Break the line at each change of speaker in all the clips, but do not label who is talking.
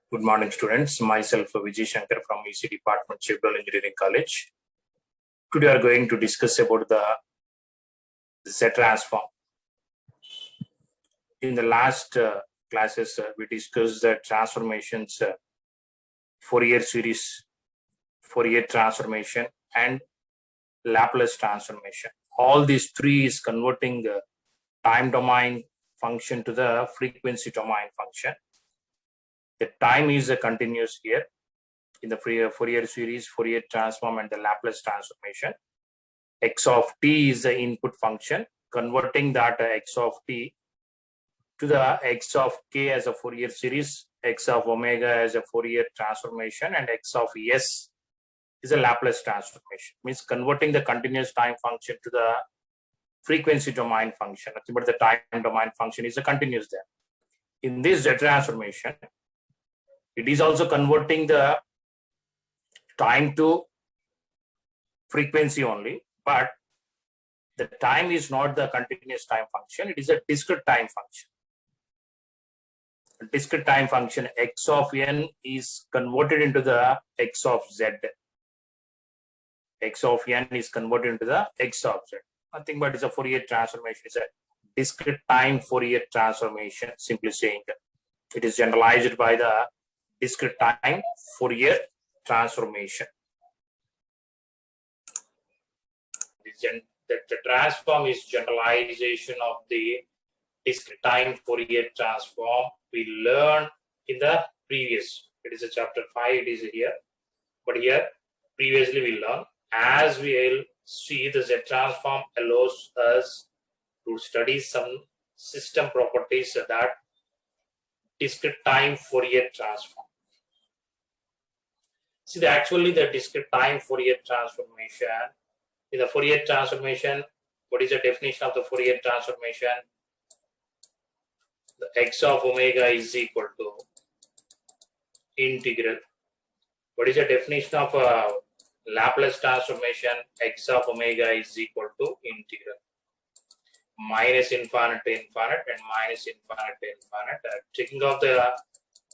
Good morning, students. Myself, Vijay Shankar from EC Department, Civil Engineering College. Today, we are going to discuss about the Z transform. In the last classes, we discussed the transformations, Fourier series, Fourier transformation, and Laplace transformation. All these three is converting the time domain function to the frequency domain function. The time is a continuous here in the Fourier series, Fourier transform, and the Laplace transformation. X of t is the input function, converting that x of t to the x of k as a Fourier series, x of omega as a Fourier transformation, and x of s is a Laplace transformation. Means converting the continuous time function to the frequency domain function. But the time domain function is a continuous there. In this Z transformation, it is also converting the time to frequency only, but the time is not the continuous time function, it is a discrete time function. A discrete time function x of n is converted into the x of z. X of n is converted into the x of z. Nothing but it's a Fourier transformation. It's a discrete time Fourier transformation, simply saying that. It is generalized by the discrete time Fourier transformation. The transform is generalization of the discrete time Fourier transform. We learned in the previous, it is a chapter 5, it is here, but here previously we learned. As we will see, the Z transform allows us to study some system properties that discrete time Fourier transform. See, actually the discrete time Fourier transformation, in the Fourier transformation, what is the definition of the Fourier transformation? The x of omega is equal to integral. What is the definition of Laplace transformation? X of omega is equal to integral minus infinite to infinite and minus infinite to infinite. Taking off the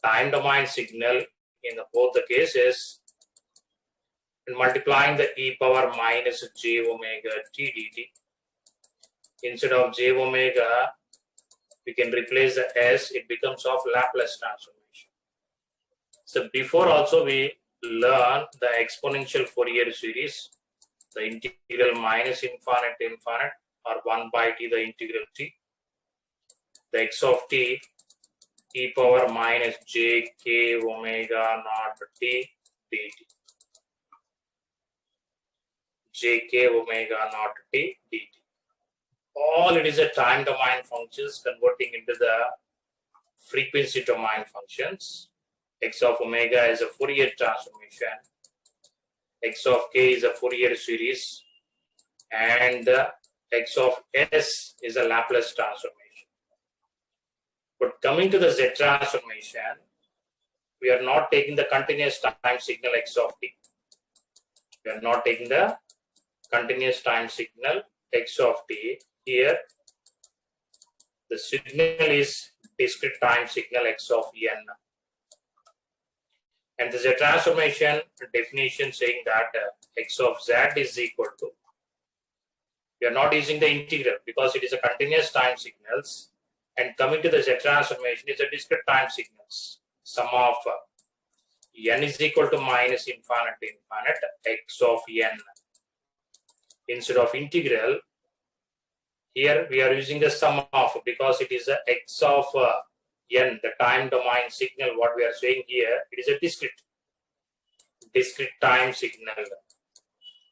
time domain signal in both the cases and multiplying the e power minus j omega t dt. Instead of j omega, we can replace the s, it becomes of Laplace transformation. So before also we learn the exponential Fourier series, the integral minus infinite to infinite or 1 by t, the integral t, the x of t e power minus j k omega naught t dt, j k omega naught t dt. All it is a time domain functions converting into the frequency domain functions. X of omega is a Fourier transformation, x of k is a Fourier series, and x of s is a Laplace transformation. But coming to the Z transformation, we are not taking the continuous time signal x of t. We are not taking the continuous time signal x of t. Here, the signal is discrete time signal x of n. And the Z transformation definition saying that x of z is equal to, we are not using the integral because it is a continuous time signals, and coming to the Z transformation is a discrete time signals. Sum of n is equal to minus infinite to infinite x of n. Instead of integral, here we are using the sum of, because it is a x of n, the time domain signal, what we are saying here, it is a discrete time signal.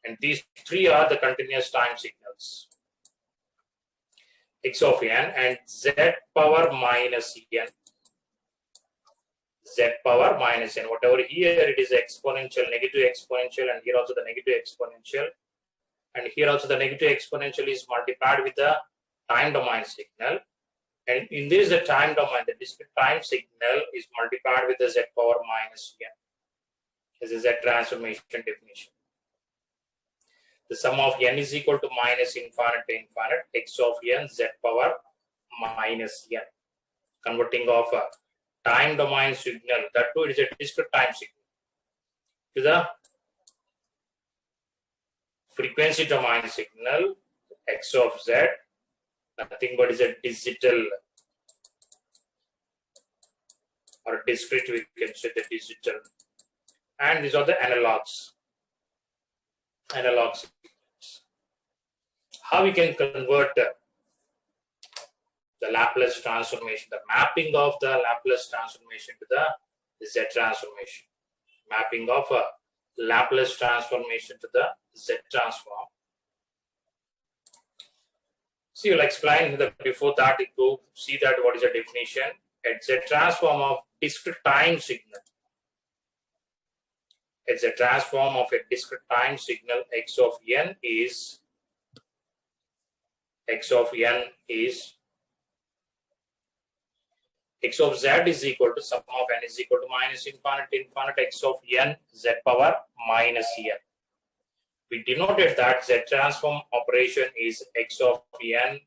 And these three are the continuous time signals. X of n and z power minus n. Z power minus n. Whatever here, it is exponential, negative exponential, and here also the negative exponential. And here also the negative exponential is multiplied with the time domain signal. And in this, the time domain, the discrete time signal is multiplied with the z power minus n. This is a transformation definition. The sum of n is equal to minus infinite to infinite x of n z power minus n. Converting of time domain signal, that too is a discrete time signal, to the frequency domain signal x of z, nothing but is a digital or discrete, we can say the digital, and these are the analogs. How we can convert the Laplace transformation, the mapping of the Laplace transformation to the Z transformation, mapping of a Laplace transformation to the Z transform. So you'll explain that before that, you go see that what is the definition. It's a transform of discrete time signal. It's a transform of a discrete time signal. X of n is x of z is equal to sum of n is equal to minus infinity x of n z power minus n. We denoted that z transform operation is x of n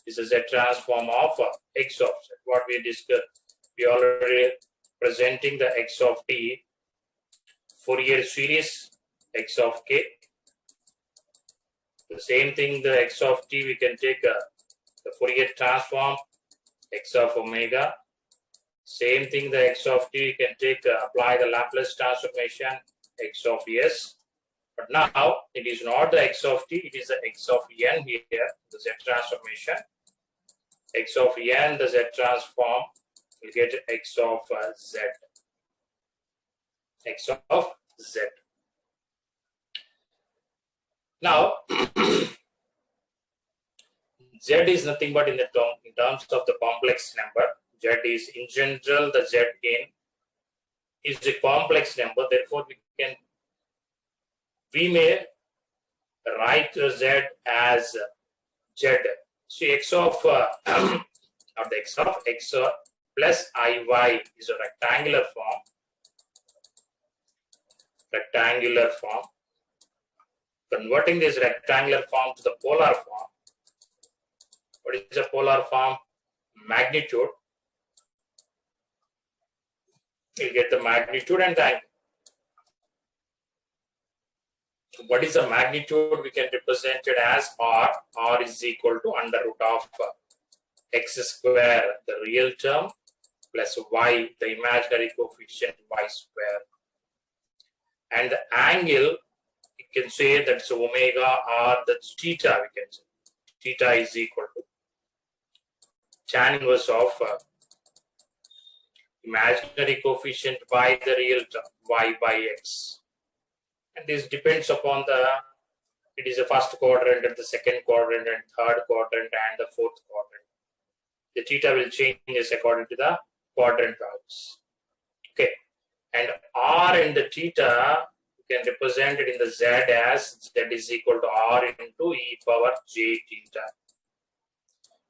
is a z transform of x of z. What we discussed, we already presenting the x of t Fourier series x of k. The same thing, the x of t, we can take the Fourier transform x of omega. Same thing, the x of t, we can take apply the Laplace transformation x of s. But now it is not the x of t, it is the x of n here, the z transformation. X of n, the z transform, will get x of z. X of z. Now, z is nothing but in terms of the complex number. Z is in general, the z in is a complex number. Therefore, we may write z as z. So x of or the x of x plus iy is a rectangular form. Converting this rectangular form to the polar form. What is the polar form? Magnitude. You'll get the magnitude and the angle. So what is the magnitude? We can represent it as r. R is equal to under root of x square, the real term, plus y, the imaginary coefficient y square. And the angle, you can say that's omega r, that's theta, we can say. Theta is equal to tan inverse of imaginary coefficient by the real term, y by x. And this depends upon it is the first quadrant and the second quadrant and third quadrant and the fourth quadrant. The theta will change according to the quadrant values. Okay. And r and the theta, you can represent it in the z as z is equal to r into e power j theta,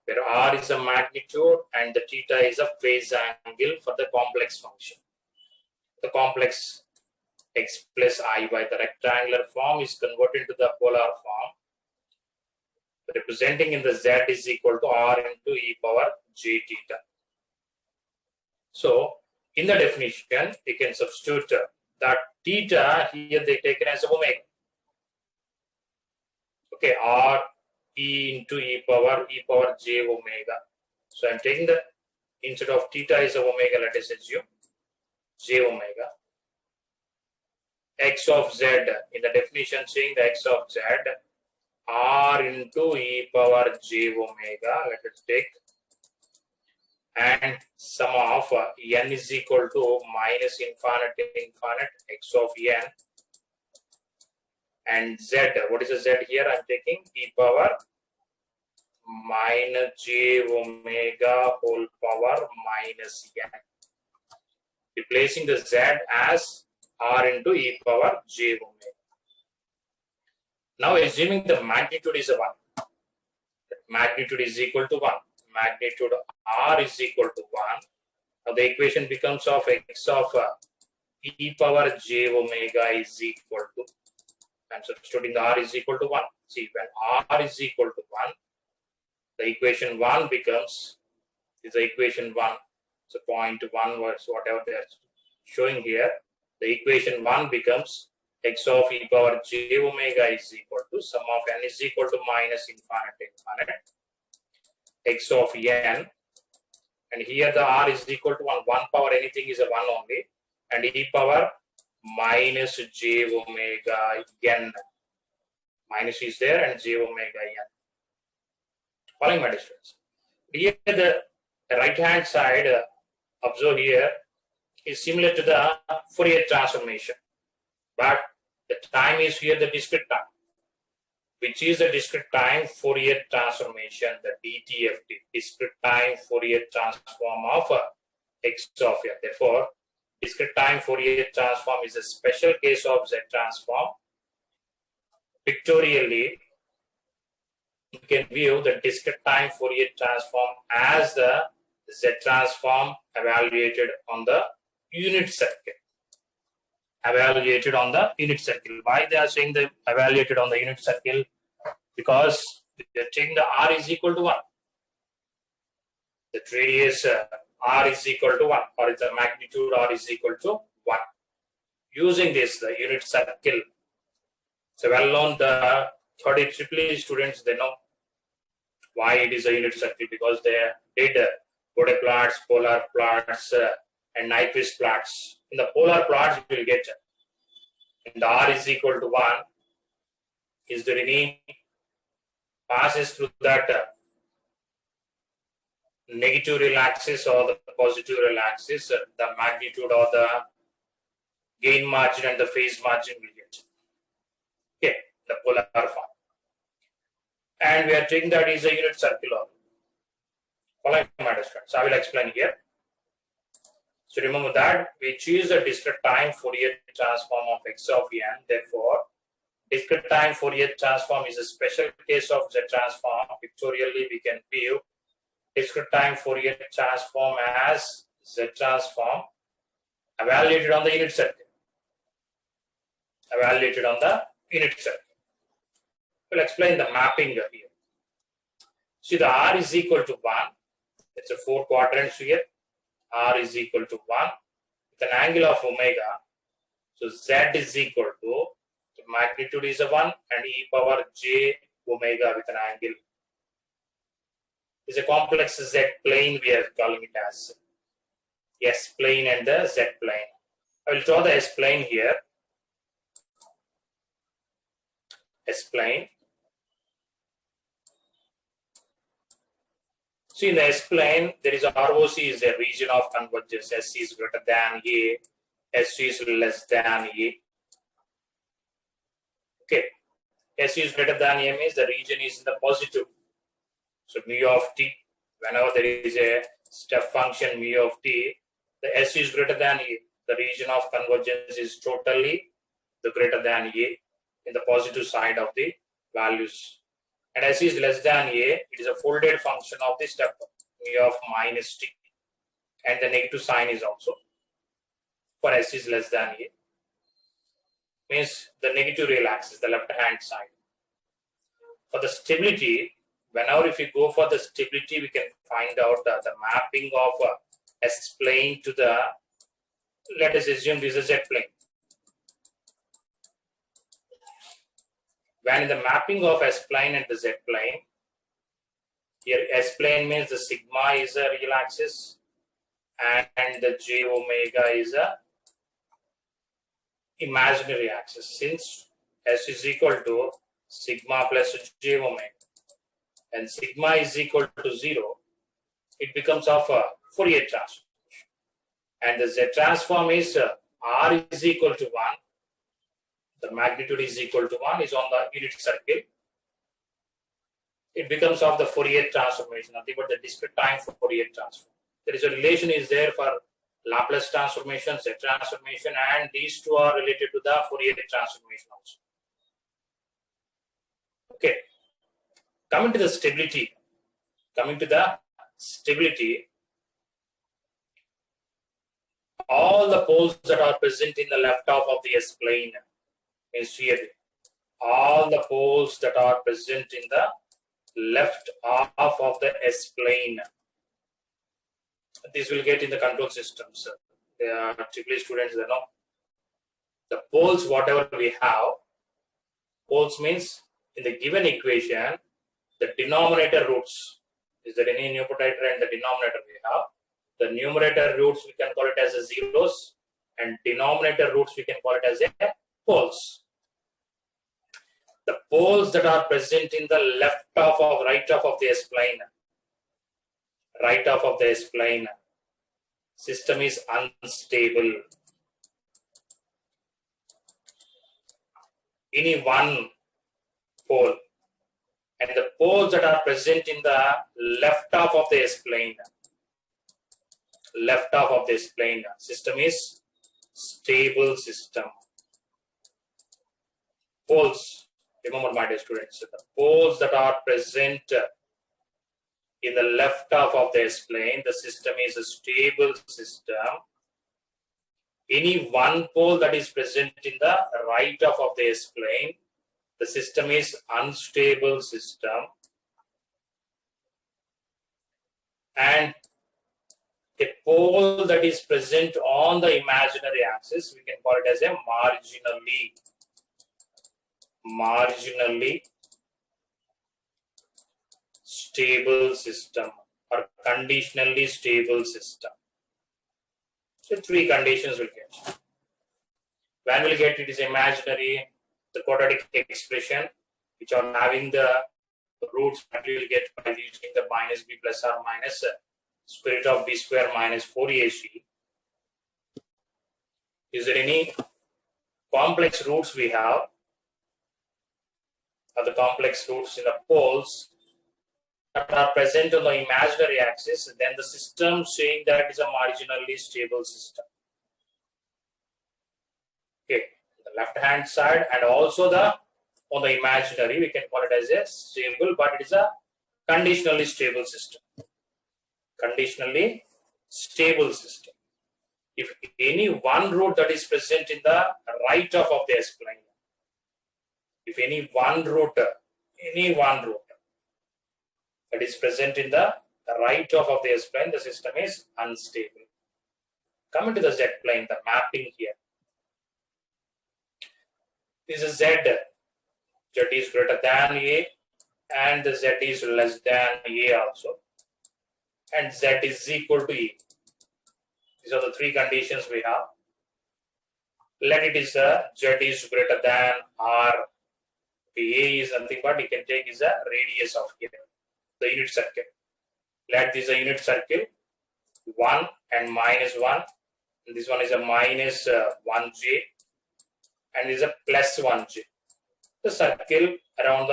where r is a magnitude and the theta is a phase angle for the complex function. The complex x plus iy, the rectangular form, is converted to the polar form, representing in the z is equal to r into e power j theta. So, in the definition, you can substitute that theta here they taken as omega. Okay, r e into e power j omega. So I'm taking the, instead of theta is omega, let us assume j omega. X of z, in the definition saying the x of z, r into e power j omega, let us take, and sum of n is equal to minus infinite x of n, and z, what is the z here? I'm taking e power minus j omega whole power minus n, replacing the z as r into e power j omega. Now assuming the magnitude is 1, magnitude is equal to 1, magnitude r is equal to 1. Now the equation becomes of x of e power j omega is equal to, I'm substituting the r is equal to 1. See, when r is equal to 1, the equation 1 becomes, is the equation 1, So 0.1 was whatever they are showing here. The equation 1 becomes x of e power j omega is equal to sum of n is equal to minus infinite x of n, and here the r is equal to 1 power anything is a 1 only, and e power minus j omega n, minus is there and j omega n. Following my students, here the right hand side, observe here, is similar to the Fourier transformation, but the time is here the discrete time, which is the discrete time Fourier transformation, the DTFT, discrete time Fourier transform of x of n. Therefore, discrete time Fourier transform is a special case of Z transform. Pictorially, you can view the discrete time Fourier transform as the Z transform evaluated on the unit circle. Evaluated on the unit circle. Why they are saying the evaluated on the unit circle? Because they are taking the r is equal to 1. The radius r is equal to 1, or the magnitude r is equal to 1. Using this, the unit circle. So well known, the 30 EEE students, they know why it is a unit circle, because they did Bode plots, polar plots, and Nyquist plots. In the polar plots, you will get and the r is equal to 1 is the remaining passes through that negative real axis or the positive real axis, the magnitude or the gain margin and the phase margin will get. Okay, the polar form. And we are taking that is a unit circle. Following my understanding. So I will explain here. So remember that we choose a discrete time Fourier transform of x of n. Therefore, discrete time Fourier transform is a special case of Z transform. Pictorially, we can view discrete time Fourier transform as Z transform evaluated on the unit circle. Evaluated on the unit circle. We'll explain the mapping here. See, the r is equal to 1. It's a 4 quadrants here. R is equal to 1 with an angle of omega. So Z is equal to, the magnitude is a 1 and e power j omega with an angle. It's a complex Z plane, we are calling it as S plane and the Z plane. I will draw the S plane here. S plane. See, in the S plane, there is a ROC is a region of convergence. S is greater than A, S is less than A. Okay, S is greater than A means the region is in the positive. So mu of t, whenever there is a step function mu of t, the S is greater than A. The region of convergence is totally the greater than A in the positive side of the values. And S is less than A, it is a folded function of the step mu of minus t. And the negative sign is also for S is less than A. Means the negative real axis, the left hand side. For the stability, whenever if we go for the stability, we can find out the mapping of S plane to the, let us assume this is Z plane. When in the mapping of S plane and the Z plane, here S plane means the sigma is a real axis and the j omega is a imaginary axis. Since S is equal to sigma plus j omega and sigma is equal to 0, it becomes of a Fourier transform. And the Z transform is R is equal to 1. The magnitude is equal to 1 is on the unit circle. It becomes of the Fourier transformation, nothing but the discrete time for Fourier transform. There is a relation is there for Laplace transformation, Z transformation, and these two are related to the Fourier transformation also. Okay. Coming to the stability. All the poles that are present in the left half of the S plane is here. All the poles that are present in the left half of the S plane. This will get in the control systems. Triple students, they know the poles, whatever we have. Poles means in the given equation, the denominator roots. Is there any numerator and the denominator we have? The numerator roots we can call it as a zeros, and denominator roots we can call it as a poles. The poles that are present in the left half of right half of the S-plane, right half of the S-plane, system is unstable. Any one pole, and the poles that are present in the left half of the S-plane, left half of the S-plane, system is stable system. Poles, remember my dear students, the poles that are present in the left half of the S-plane, the system is a stable system. Any one pole that is present in the right half of the S-plane, the system is unstable system. And a pole that is present on the imaginary axis, we can call it as a marginally stable system or conditionally stable system. So three conditions will get. When we'll get it is imaginary, the quadratic expression, which are having the roots that we will get by using the minus b plus or minus square root of b square minus 4ac. Is there any complex roots we have? Are the complex roots in the poles that are present on the imaginary axis, then the system saying that is a marginally stable system. Okay, the left hand side and also the on the imaginary, we can call it as a stable, but it is a conditionally stable system. Conditionally stable system. If any one root that is present in the right half of the S-plane, if any one root that is present in the right half of the S-plane, the system is unstable. Coming to the Z-plane, the mapping here. This is Z. Z is greater than A and the Z is less than A also. And Z is equal to A. These are the three conditions we have. Let it is Z is greater than R. A is nothing but you can take is a radius of here, the unit circle. Let this a unit circle 1 and minus 1. And this one is a minus 1j and this is a plus 1j. The circle around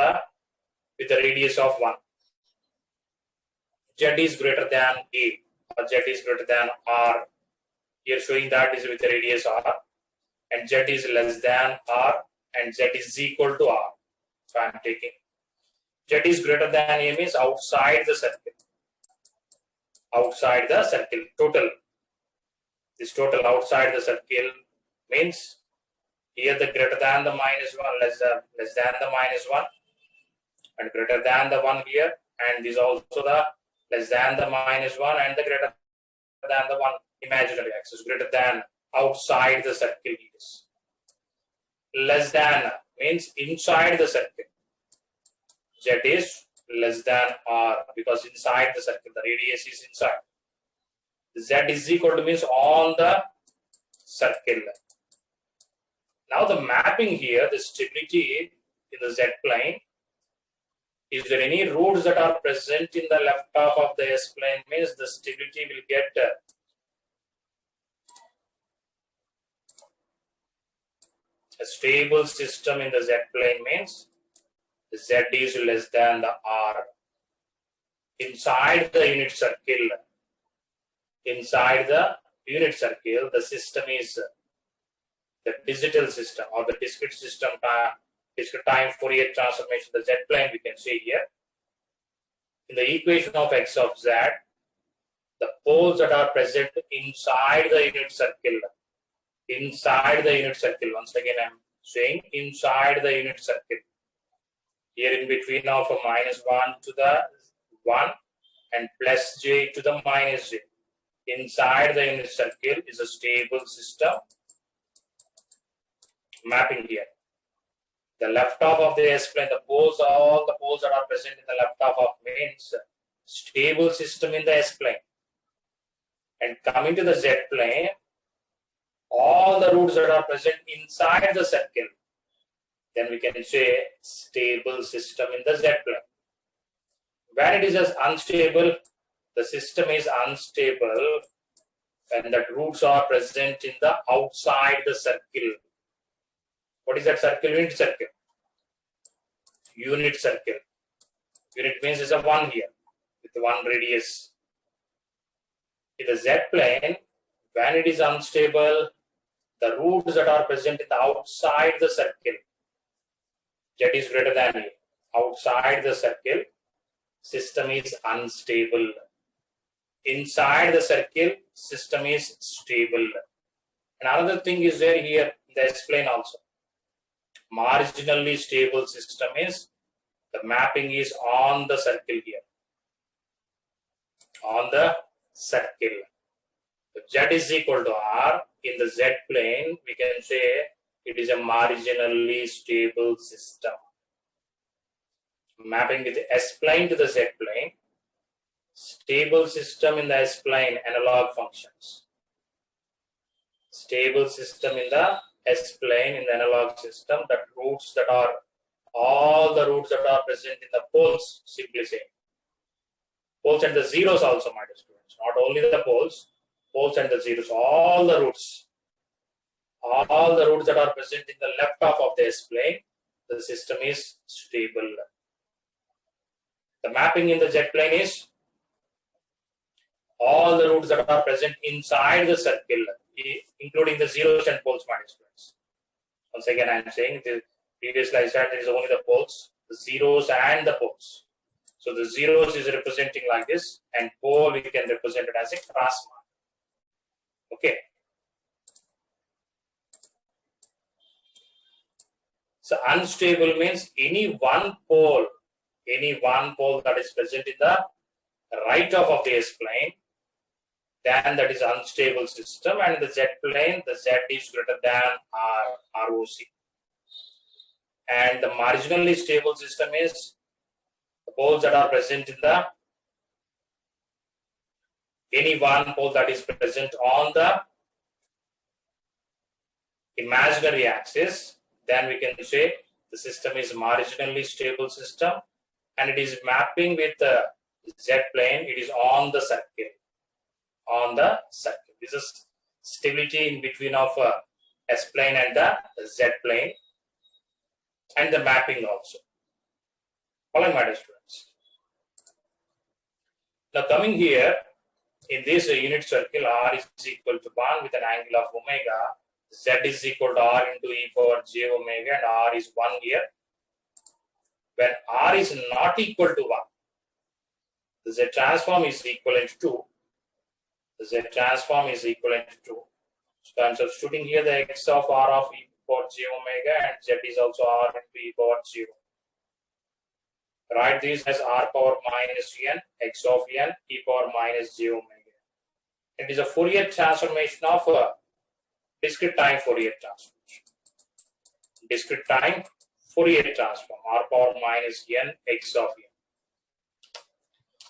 with the radius of 1. Z is greater than A or Z is greater than R. Here showing that is with the radius R, and Z is less than R and Z is equal to R. So I am taking Z is greater than A means outside the circle. Outside the circle, total. This total outside the circle means here the greater than the minus 1, less than the minus 1, and greater than the 1 here, and this also the less than the minus 1 and the greater than the 1 imaginary axis, greater than outside the circle is. Less than means inside the circle. Z is less than R because inside the circle, the radius is inside. Z is equal to means on the circle. Now the mapping here, the stability in the Z plane, is there any roots that are present in the left half of the S plane means the stability will get a stable system in the Z plane means Z is less than the R. Inside the unit circle, the system is the digital system or the discrete system, discrete time Fourier transformation, the Z plane we can see here. In the equation of x of z, the poles that are present inside the unit circle, once again I am saying inside the unit circle, here in between of a minus 1 to the 1 and plus j to the minus j. inside the unit circle is a stable system. Mapping here. The left half of the S-plane, the poles, all the poles that are present in the left half of means stable system in the S-plane. And coming to the Z-plane, all the roots that are present inside the circle, then we can say stable system in the Z-plane. When it is as unstable, the system is unstable when the roots are present in the outside the circle. What is that circle? Unit circle. Unit circle. Unit means is a 1 here with 1 radius. In the Z-plane, when it is unstable, the roots that are present in the outside the circle, Z is greater than A, outside the circle, system is unstable. Inside the circle, system is stable. And another thing is there here in the S-plane also. Marginally stable system is the mapping is on the circle here. On the circle. So Z is equal to R. In the Z plane, we can say it is a marginally stable system. Mapping with the S plane to the Z plane. Stable system in the S plane, analog functions. Stable system in the S plane in the analog system, that roots that are, all the roots that are present in the poles, simply say. Poles and the zeros also, my dear students. Not only the poles and the zeros, all the roots that are present in the left half of the S plane, the system is stable. The mapping in the Z plane is all the roots that are present inside the circle, including the zeros and poles, my dear students. Once again, I am saying the previous slide said there is only the poles, the zeros and the poles. So the zeros is representing like this, and pole we can represent it as a cross mark. Okay. So unstable means any one pole that is present in the right half of the S plane, then that is unstable system, and in the Z plane, the Z is greater than ROC. And the marginally stable system is the poles that are present in the any one pole that is present on the imaginary axis, then we can say the system is marginally stable system, and it is mapping with the Z plane, it is on the circle. On the circle. This is stability in between of S plane and the Z plane, and the mapping also. Following, my dear students. Now coming here, in this unit circle, R is equal to 1 with an angle of omega, Z is equal to R into e power j omega, and R is 1 here. When R is not equal to 1, the Z transform is equivalent to, the Z transform is equivalent to, so I am substituting here the x of R of e power j omega, and Z is also R into e power 0. Write this as R power minus n, x of n, e power minus j omega. It is a Fourier transformation of a discrete time Fourier transformation. Discrete time Fourier transform, R power minus n, x of n.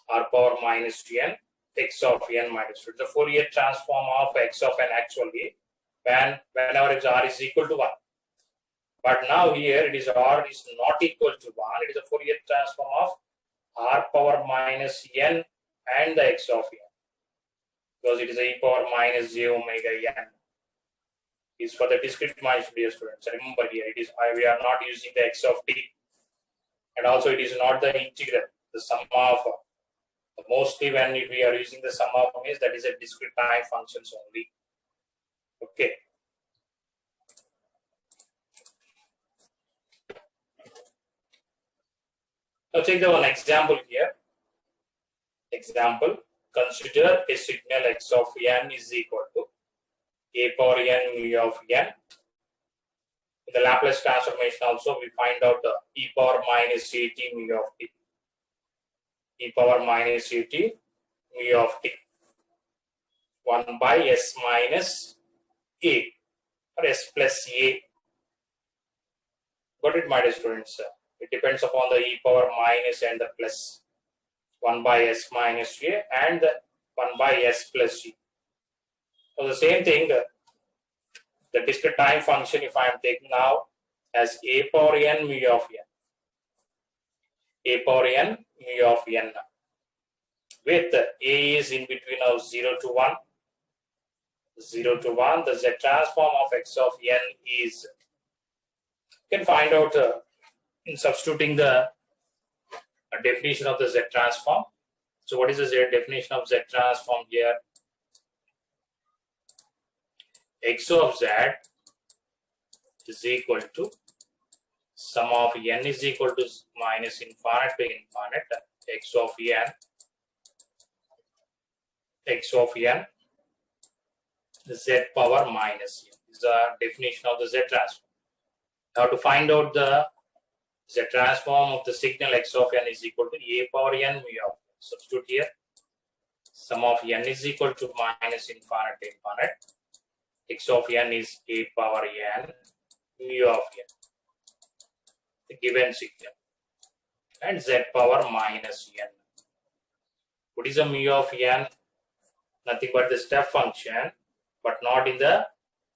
R power minus n, x of n minus 2. The Fourier transform of x of n actually whenever R is equal to 1. But now here it is R is not equal to 1. It is a Fourier transform of R power minus n and the x of n. Because it is e power minus j omega n. Is for the discrete dimension, dear students. Remember here it is we are not using the x of t, and also it is not the integral, the sum of. Mostly when we are using the sum of means that is a discrete time functions only. Okay. Now take the one example here. Example, consider a signal x of n is equal to a power n mu of n. In the Laplace transformation also we find out the e power minus at mu of t. E power minus at mu of t. 1 by S minus A or S plus A. Got it, my dear students? It depends upon the e power minus and the plus. 1 by S minus A and 1 by S plus G. So the same thing, the discrete time function, if I am taking now as A power n mu of n. A power n mu of n. With A is in between of 0 to 1. 0 to 1, the Z transform of x of n is, you can find out in substituting the definition of the Z transform. So what is the definition of Z transform here? X of Z is equal to sum of n is equal to minus infinite to infinite x of n z power minus n is the definition of the Z transform. Now to find out the Z transform of the signal x of n is equal to a power n mu of n. Substitute here. Sum of n is equal to minus infinite to infinite. X of n is a power n mu of n. The given signal. And z power minus n. What is a mu of n? Nothing but the step function, but not in the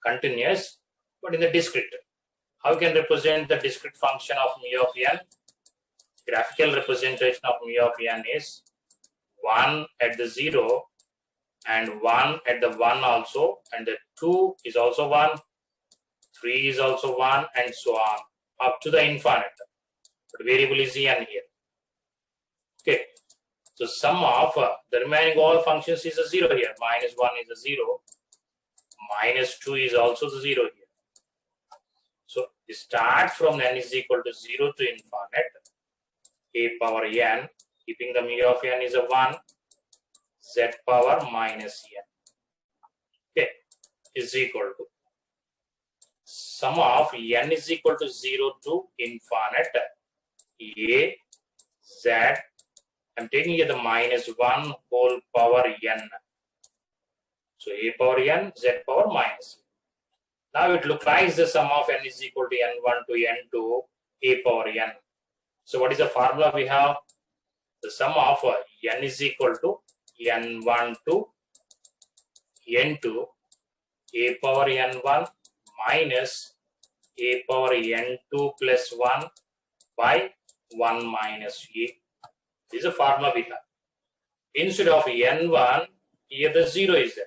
continuous, but in the discrete. How can represent the discrete function of mu of n? Graphical representation of mu of n is 1 at the 0 and 1 at the 1 also, and the 2 is also 1, 3 is also 1, and so on up to the infinite. But variable is n here. Okay. So sum of the remaining all functions is a 0 here. Minus 1 is a 0. Minus 2 is also the 0 here. So it starts from n is equal to 0 to infinite. A power n, keeping the mu of n is a 1. Z power minus n. Okay, is equal to sum of n is equal to 0 to infinite. A, Z, I'm taking here the minus 1 whole power n. So a power n, z power minus. Now it looks like the sum of n is equal to n1 to n2 a power n. So what is the formula we have? The sum of n is equal to n1 to n2 a power n1 minus a power n2 plus 1 by 1 minus a. This is a formula we have. Instead of n1, here the 0 is there.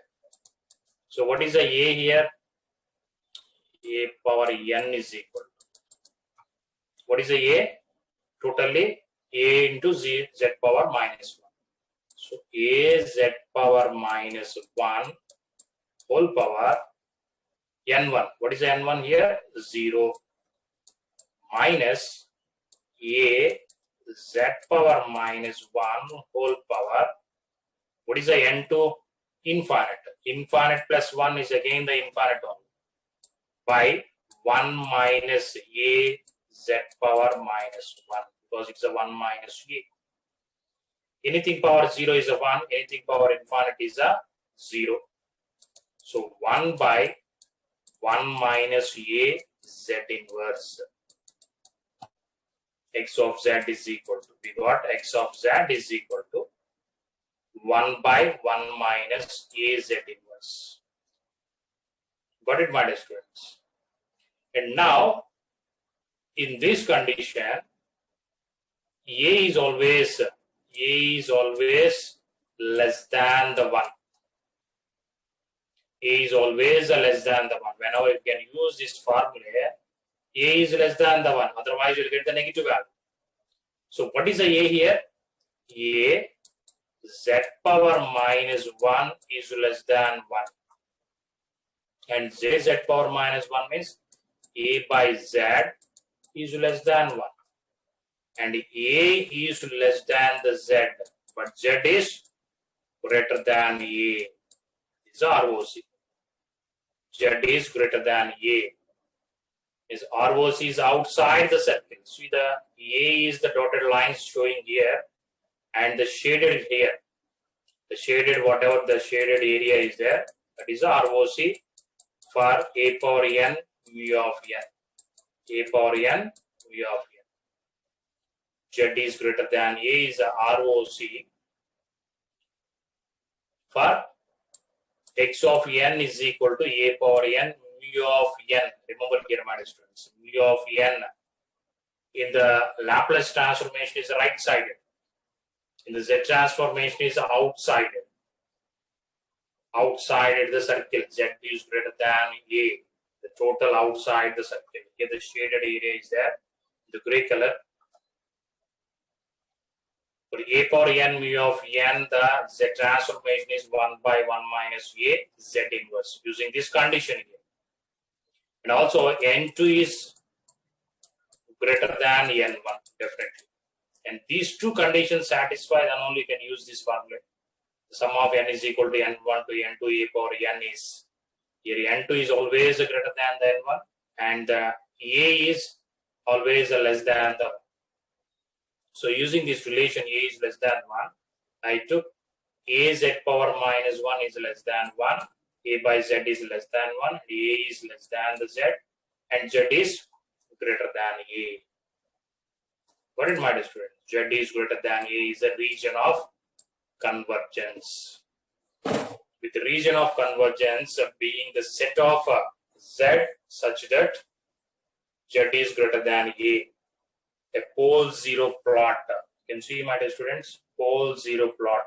So what is the a here? A power n is equal to. What is the a? Totally a into z power minus 1. So a z power minus 1 whole power n1. What is the n1 here? 0 minus a z power minus 1 whole power. What is the n2? Infinite. Infinite plus 1 is again the infinite one. By 1 minus a z power minus 1, because it's a 1 minus a. Anything power 0 is a 1, anything power infinite is a 0. So 1 by 1 minus a z inverse. X of z is equal to, we got x of z is equal to 1 by 1 minus a z inverse. Got it, my dear students? And now, in this condition, a is always less than the 1. A is always less than the 1. Whenever you can use this formula, a is less than the 1. Otherwise, you will get the negative value. So, what is the a here? A z power minus 1 is less than 1. And z power minus 1 means a by z is less than 1. And a is less than the z, but z is greater than a. This is ROC. Z is greater than a. Is ROC is outside the circle. See, the a is the dotted lines showing here and the shaded here. The shaded, whatever the shaded area is there, that is the ROC for A power n V of n. A power n V of n. Z is greater than A is the ROC for x of n is equal to A power n V of n. Remember here, my students, V of n in the Laplace transformation is right sided. In the Z transformation is outside-sided. Outside the circle, Z is greater than A. The total outside the circle. Here the shaded area is there. The gray color. For A power n mu of n, the Z transformation is 1 by 1 minus A Z inverse. Using this condition here. And also n2 is greater than n1, definitely. And these two conditions satisfy, then only you can use this formula. The sum of n is equal to n1 to n2 A power n is, here n2 is always greater than the n1 and A is always less than the 1. So using this relation A is less than 1, I took A z power minus 1 is less than 1, A by z is less than 1, A is less than the z, and z is greater than A. Got it, my dear student? Z is greater than A is the region of convergence. With the region of convergence being the set of Z such that Z is greater than A pole zero plot. You can see, my dear students, pole zero plot.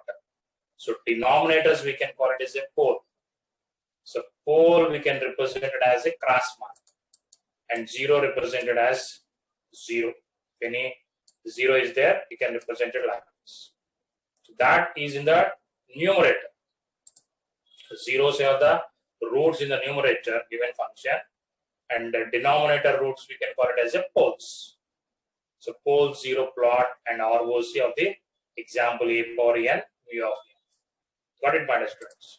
So denominators we can call it as a pole. So pole we can represent it as a cross mark and zero represented as 0. If any 0 is there, you can represent it like this. So that is in the numerator. Zeros are the roots in the numerator given function, and the denominator roots we can call it as a poles. So pole zero plot and ROC of the example A power n mu of n. Got it, my dear students?